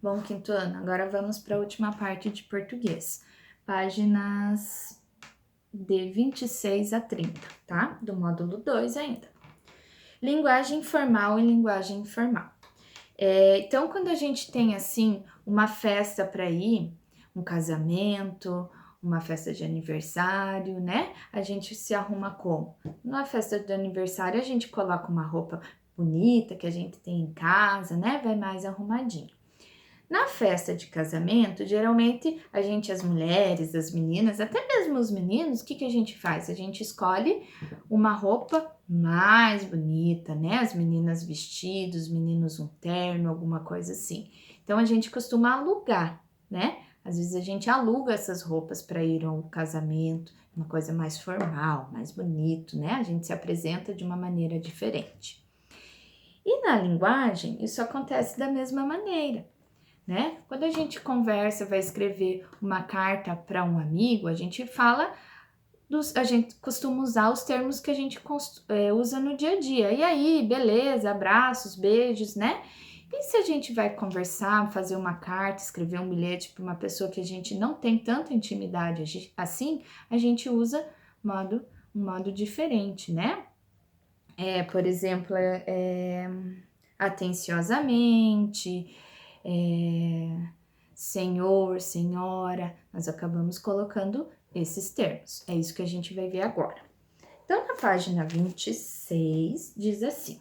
Bom, quinto ano, agora vamos para a última parte de português. Páginas de 26 a 30, tá? Do módulo 2 ainda. Linguagem formal e linguagem informal. Então, quando a gente tem, assim, uma festa para ir, um casamento, uma festa de aniversário, né? A gente se arruma como? Numa festa de aniversário, a gente coloca uma roupa bonita que a gente tem em casa, né? Vai mais arrumadinho. Na festa de casamento, geralmente a gente, as mulheres, as meninas, até mesmo os meninos, o que a gente faz? A gente escolhe uma roupa mais bonita, né? As meninas vestidos, os meninos um terno, alguma coisa assim. Então a gente costuma alugar, né? Às vezes a gente aluga essas roupas para ir ao casamento, uma coisa mais formal, mais bonito, né? A gente se apresenta de uma maneira diferente. E na linguagem, isso acontece da mesma maneira, né? Quando a gente conversa, vai escrever uma carta para um amigo, a gente a gente costuma usar os termos que a gente usa no dia a dia. E aí, beleza, abraços, beijos, né? E se a gente vai conversar, fazer uma carta, escrever um bilhete para uma pessoa que a gente não tem tanta intimidade assim, a gente usa um modo diferente, né? Por exemplo, atenciosamente, senhor, senhora, nós acabamos colocando esses termos. É isso que a gente vai ver agora. Então, na página 26, diz assim: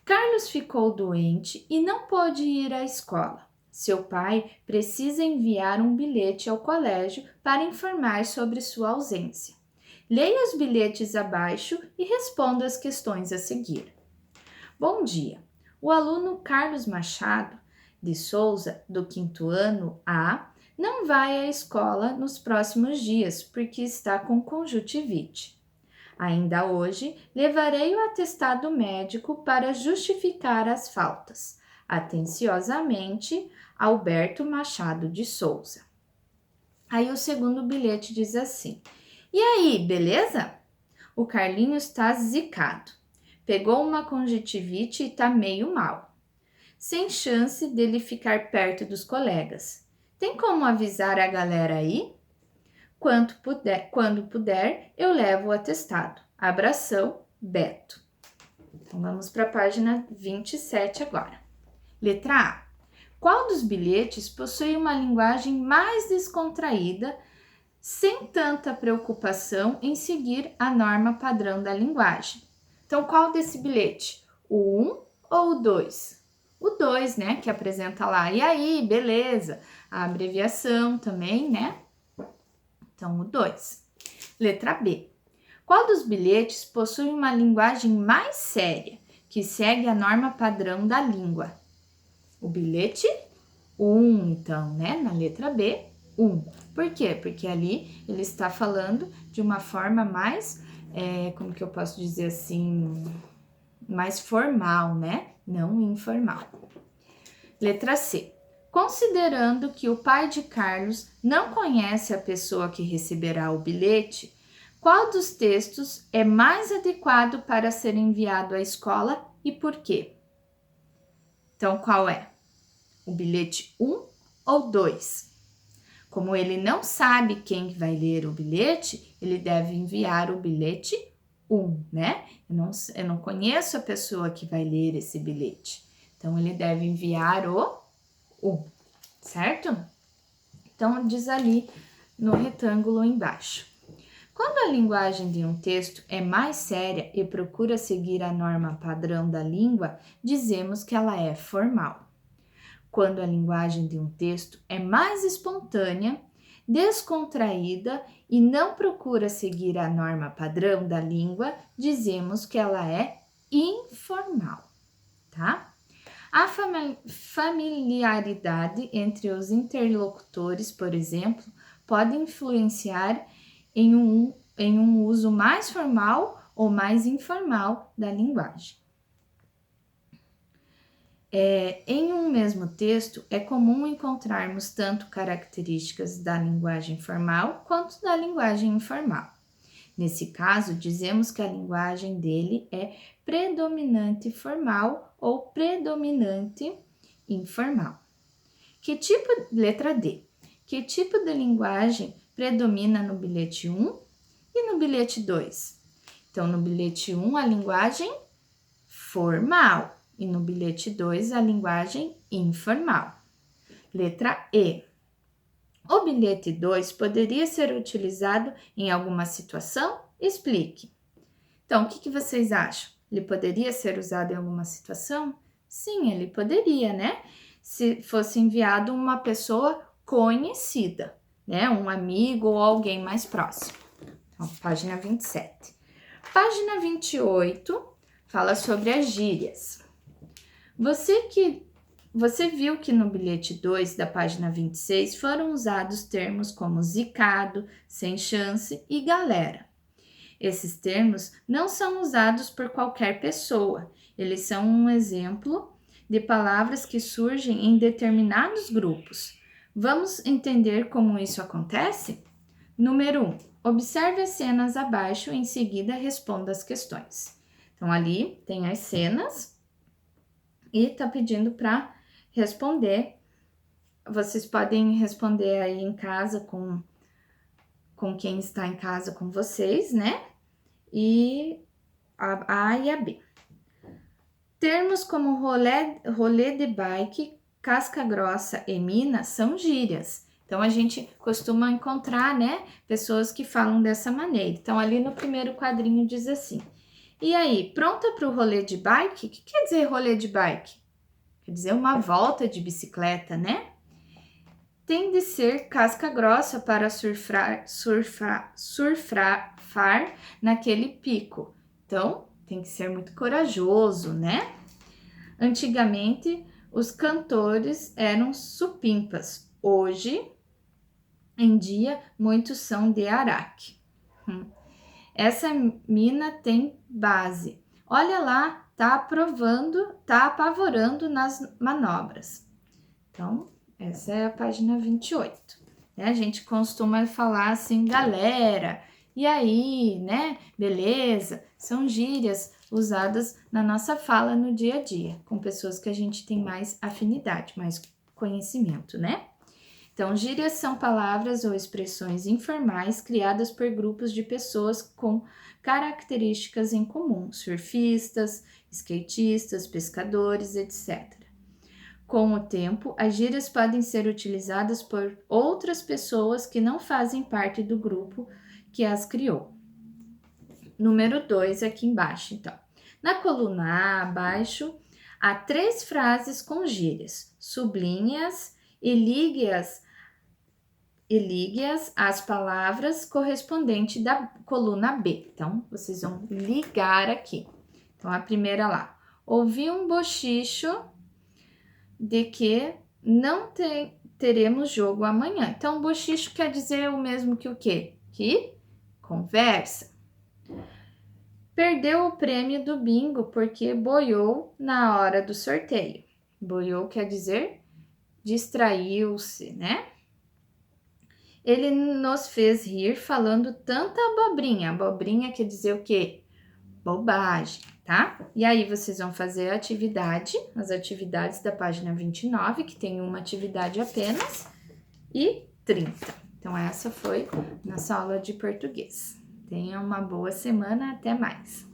Carlos ficou doente e não pôde ir à escola. Seu pai precisa enviar um bilhete ao colégio para informar sobre sua ausência. Leia os bilhetes abaixo e responda as questões a seguir. Bom dia. O aluno Carlos Machado de Souza, do quinto ano A, não vai à escola nos próximos dias porque está com conjuntivite. Ainda hoje, levarei o atestado médico para justificar as faltas. Atenciosamente, Alberto Machado de Souza. Aí o segundo bilhete diz assim: E aí, beleza? O Carlinhos está zicado. Pegou uma conjuntivite e tá meio mal. Sem chance dele ficar perto dos colegas. Tem como avisar a galera aí? Quando puder, eu levo o atestado. Abração, Beto. Então vamos para a página 27 agora. Letra A. Qual dos bilhetes possui uma linguagem mais descontraída, sem tanta preocupação em seguir a norma padrão da linguagem? Então, qual desse bilhete? O 1 ou o 2? O 2, né, que apresenta lá. E aí, beleza. A abreviação também, né? Então, o 2. Letra B. Qual dos bilhetes possui uma linguagem mais séria, que segue a norma padrão da língua? O bilhete 1, então, né? Na letra B, 1. Por quê? Porque ali ele está falando de uma forma mais, como que eu posso dizer assim, mais formal, né? Não informal. Letra C. Considerando que o pai de Carlos não conhece a pessoa que receberá o bilhete, qual dos textos é mais adequado para ser enviado à escola e por quê? Então, qual é? O bilhete 1 ou 2? Como ele não sabe quem vai ler o bilhete, ele deve enviar o bilhete 1, né? Eu não conheço a pessoa que vai ler esse bilhete. Então, ele deve enviar o 1, certo? Então, diz ali no retângulo embaixo. Quando a linguagem de um texto é mais séria e procura seguir a norma padrão da língua, dizemos que ela é formal. Quando a linguagem de um texto é mais espontânea, descontraída e não procura seguir a norma padrão da língua, dizemos que ela é informal, tá? A familiaridade entre os interlocutores, por exemplo, pode influenciar em um uso mais formal ou mais informal da linguagem. Em um mesmo texto, é comum encontrarmos tanto características da linguagem formal quanto da linguagem informal. Nesse caso, dizemos que a linguagem dele é predominante formal ou predominante informal. Letra D. Que tipo de linguagem predomina no bilhete 1 e no bilhete 2? Então, no bilhete 1, a linguagem formal e no bilhete 2, a linguagem informal. Letra E. O bilhete 2 poderia ser utilizado em alguma situação? Explique. Então, o que vocês acham? Ele poderia ser usado em alguma situação? Sim, ele poderia, né? Se fosse enviado uma pessoa conhecida, né? Um amigo ou alguém mais próximo. Então, página 27. Página 28 fala sobre as gírias. Você viu que no bilhete 2 da página 26 foram usados termos como zicado, sem chance e galera. Esses termos não são usados por qualquer pessoa. Eles são um exemplo de palavras que surgem em determinados grupos. Vamos entender como isso acontece? Número 1. Observe as cenas abaixo e em seguida responda as questões. Então, ali tem as cenas e está pedindo para responder. Vocês podem responder aí em casa com quem está em casa com vocês, né? E a A e a B. Termos como rolê de bike, casca grossa e mina são gírias. Então, a gente costuma encontrar, né, pessoas que falam dessa maneira. Então, ali no primeiro quadrinho diz assim: e aí, pronta para o rolê de bike? O que quer dizer rolê de bike? Quer dizer uma volta de bicicleta, né? Tem de ser casca grossa para surfar naquele pico. Então, tem que ser muito corajoso, né? Antigamente, os cantores eram supimpas. Hoje em dia, muitos são de Araque. Essa mina tem base. Olha lá, tá apavorando nas manobras. Então, essa é a página 28. Né? A gente costuma falar assim, galera, e aí, né? Beleza? São gírias usadas na nossa fala no dia a dia, com pessoas que a gente tem mais afinidade, mais conhecimento, né? Então, gírias são palavras ou expressões informais criadas por grupos de pessoas com características em comum, surfistas, skatistas, pescadores, etc. Com o tempo, as gírias podem ser utilizadas por outras pessoas que não fazem parte do grupo que as criou. Número 2, aqui embaixo, então. Na coluna A, abaixo, há 3 frases com gírias. Sublinhe-as e ligue-as às palavras correspondentes da coluna B. Então, vocês vão ligar aqui. Então, a primeira lá. Ouvi um bochicho de que não teremos jogo amanhã. Então, bochicho quer dizer o mesmo que o quê? Que conversa. Perdeu o prêmio do bingo porque boiou na hora do sorteio. Boiou quer dizer distraiu-se, né? Ele nos fez rir falando tanta abobrinha. Abobrinha quer dizer o quê? Bobagem, tá? E aí vocês vão fazer a atividade, as atividades da página 29, que tem uma atividade apenas, e 30. Então, essa foi nossa aula de português. Tenha uma boa semana, até mais!